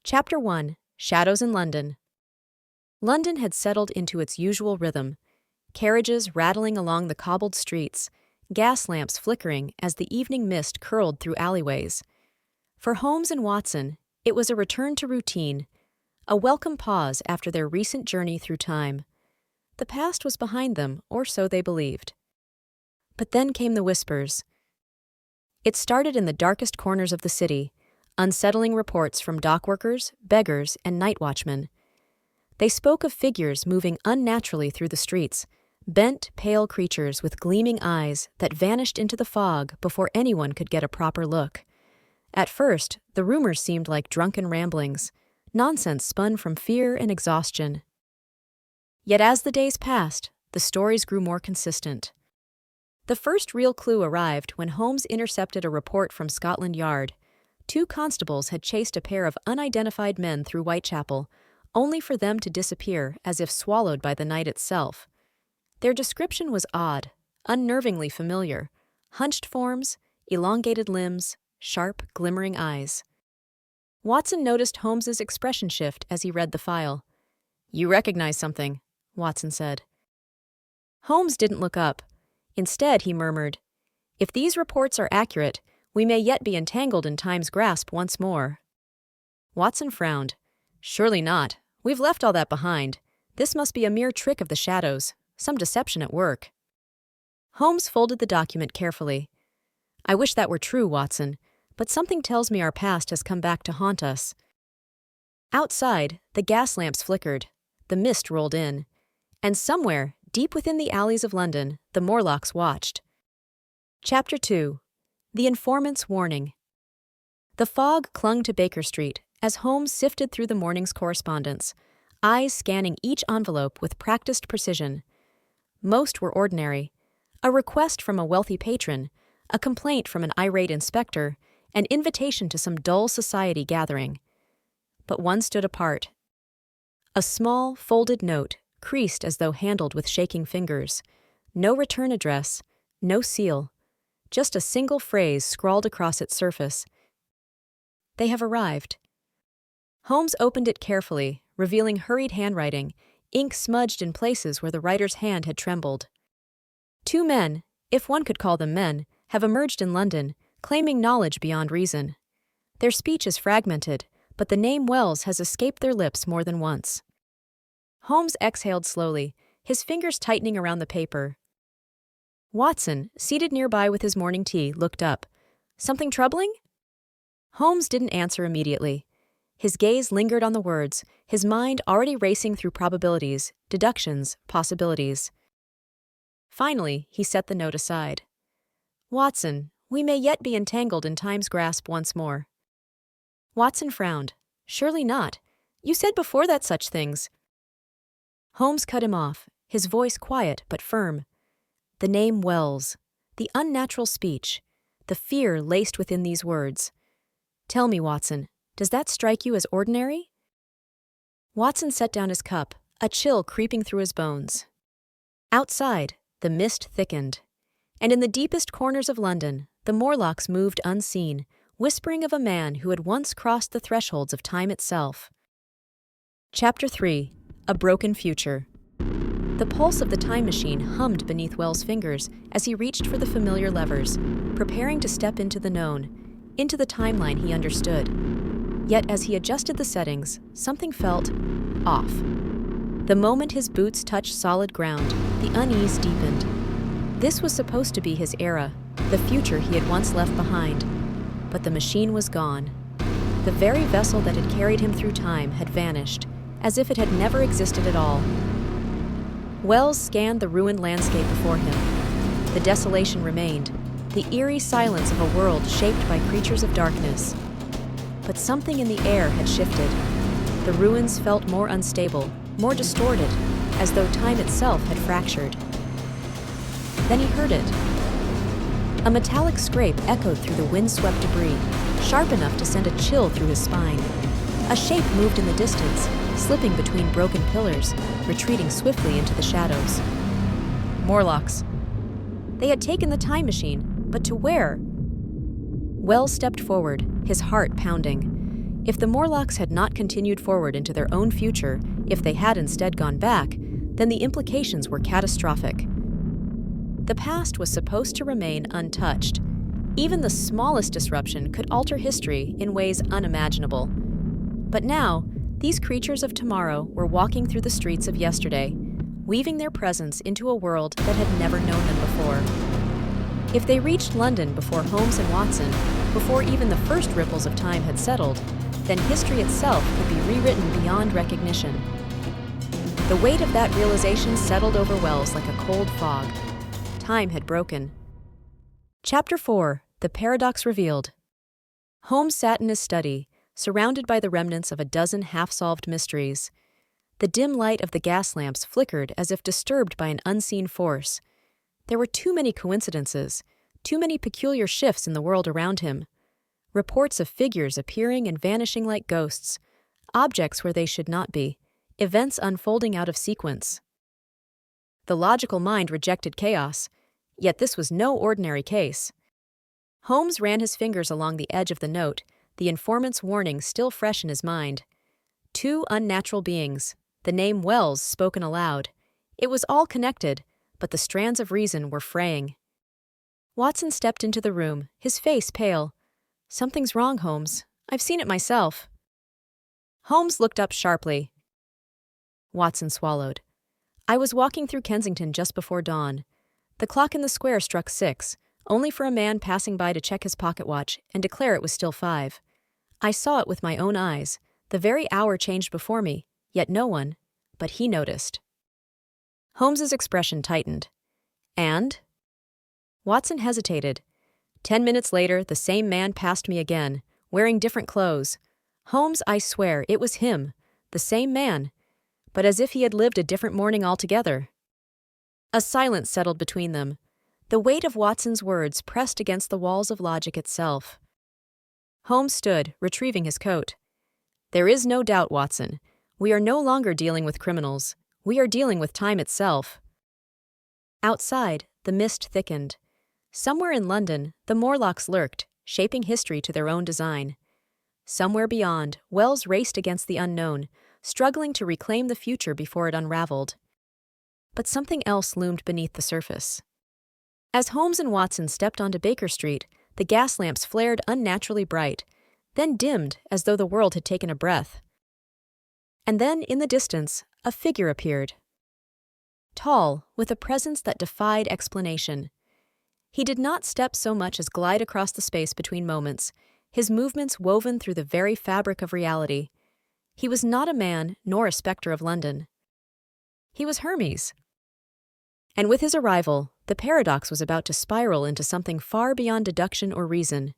Chapter 1: Shadows in London. London had settled into its usual rhythm, carriages rattling along the cobbled streets, gas lamps flickering as the evening mist curled through alleyways. For Holmes and Watson, it was a return to routine, a welcome pause after their recent journey through time. The past was behind them, or so they believed. But then came the whispers. It started in the darkest corners of the city, unsettling reports from dockworkers, beggars, and night watchmen. They spoke of figures moving unnaturally through the streets, bent, pale creatures with gleaming eyes that vanished into the fog before anyone could get a proper look. At first, the rumors seemed like drunken ramblings, nonsense spun from fear and exhaustion. Yet as the days passed, the stories grew more consistent. The first real clue arrived when Holmes intercepted a report from Scotland Yard. 2 constables had chased a pair of unidentified men through Whitechapel, only for them to disappear as if swallowed by the night itself. Their description was odd, unnervingly familiar: hunched forms, elongated limbs, sharp, glimmering eyes. Watson noticed Holmes's expression shift as he read the file. "You recognize something," Watson said. Holmes didn't look up. Instead, he murmured, "If these reports are accurate, we may yet be entangled in time's grasp once more." Watson frowned. "Surely not. We've left all that behind. This must be a mere trick of the shadows, some deception at work." Holmes folded the document carefully. "I wish that were true, Watson, but something tells me our past has come back to haunt us." Outside, the gas lamps flickered, the mist rolled in, and somewhere, deep within the alleys of London, the Morlocks watched. Chapter 2: The Informant's Warning. The fog clung to Baker Street as Holmes sifted through the morning's correspondence, eyes scanning each envelope with practiced precision. Most were ordinary: a request from a wealthy patron, a complaint from an irate inspector, an invitation to some dull society gathering. But one stood apart. A small, folded note, creased as though handled with shaking fingers. No return address, no seal. Just a single phrase scrawled across its surface. "They have arrived." Holmes opened it carefully, revealing hurried handwriting, ink smudged in places where the writer's hand had trembled. 2 men, if one could call them men, have emerged in London, claiming knowledge beyond reason. Their speech is fragmented, but the name Wells has escaped their lips more than once. Holmes exhaled slowly, his fingers tightening around the paper. Watson, seated nearby with his morning tea, looked up. "Something troubling?" Holmes didn't answer immediately. His gaze lingered on the words, his mind already racing through probabilities, deductions, possibilities. Finally, he set the note aside. "Watson, we may yet be entangled in time's grasp once more." Watson frowned. "Surely not. You said before that such things—" Holmes cut him off, his voice quiet but firm. The name Wells, the unnatural speech, the fear laced within these words. "Tell me, Watson, does that strike you as ordinary?" Watson set down his cup, a chill creeping through his bones. Outside, the mist thickened, and in the deepest corners of London, the Morlocks moved unseen, whispering of a man who had once crossed the thresholds of time itself. Chapter 3: A Broken Future. The pulse of the time machine hummed beneath Wells' fingers as he reached for the familiar levers, preparing to step into the known, into the timeline he understood. Yet as he adjusted the settings, something felt off. The moment his boots touched solid ground, the unease deepened. This was supposed to be his era, the future he had once left behind. But the machine was gone. The very vessel that had carried him through time had vanished, as if it had never existed at all. Wells scanned the ruined landscape before him. The desolation remained, the eerie silence of a world shaped by creatures of darkness. But something in the air had shifted. The ruins felt more unstable, more distorted, as though time itself had fractured. Then he heard it. A metallic scrape echoed through the wind-swept debris, sharp enough to send a chill through his spine. A shape moved in the distance, slipping between broken pillars, retreating swiftly into the shadows. Morlocks. They had taken the time machine, but to where? Wells stepped forward, his heart pounding. If the Morlocks had not continued forward into their own future, if they had instead gone back, then the implications were catastrophic. The past was supposed to remain untouched. Even the smallest disruption could alter history in ways unimaginable. But now, these creatures of tomorrow were walking through the streets of yesterday, weaving their presence into a world that had never known them before. If they reached London before Holmes and Watson, before even the first ripples of time had settled, then history itself could be rewritten beyond recognition. The weight of that realization settled over Wells like a cold fog. Time had broken. Chapter 4: The Paradox Revealed. Holmes sat in his study, surrounded by the remnants of a dozen half-solved mysteries. The dim light of the gas lamps flickered as if disturbed by an unseen force. There were too many coincidences, too many peculiar shifts in the world around him. Reports of figures appearing and vanishing like ghosts, objects where they should not be, events unfolding out of sequence. The logical mind rejected chaos, yet this was no ordinary case. Holmes ran his fingers along the edge of the note, the informant's warning still fresh in his mind. Two unnatural beings, the name Wells spoken aloud. It was all connected, but the strands of reason were fraying. Watson stepped into the room, his face pale. "Something's wrong, Holmes. I've seen it myself." Holmes looked up sharply. Watson swallowed. "I was walking through Kensington just before dawn. The clock in the square struck 6, only for a man passing by to check his pocket watch and declare it was still 5. I saw it with my own eyes. The very hour changed before me, yet no one, but he noticed." Holmes's expression tightened. "And?" Watson hesitated. 10 minutes later, the same man passed me again, wearing different clothes. Holmes, I swear, it was him, the same man, but as if he had lived a different morning altogether. A silence settled between them. The weight of Watson's words pressed against the walls of logic itself. Holmes stood, retrieving his coat. "There is no doubt, Watson. We are no longer dealing with criminals. We are dealing with time itself." Outside, the mist thickened. Somewhere in London, the Morlocks lurked, shaping history to their own design. Somewhere beyond, Wells raced against the unknown, struggling to reclaim the future before it unraveled. But something else loomed beneath the surface. As Holmes and Watson stepped onto Baker Street, the gas lamps flared unnaturally bright, then dimmed as though the world had taken a breath. And then, in the distance, a figure appeared. Tall, with a presence that defied explanation. He did not step so much as glide across the space between moments, his movements woven through the very fabric of reality. He was not a man, nor a spectre of London. He was Hermes. And with his arrival, the paradox was about to spiral into something far beyond deduction or reason.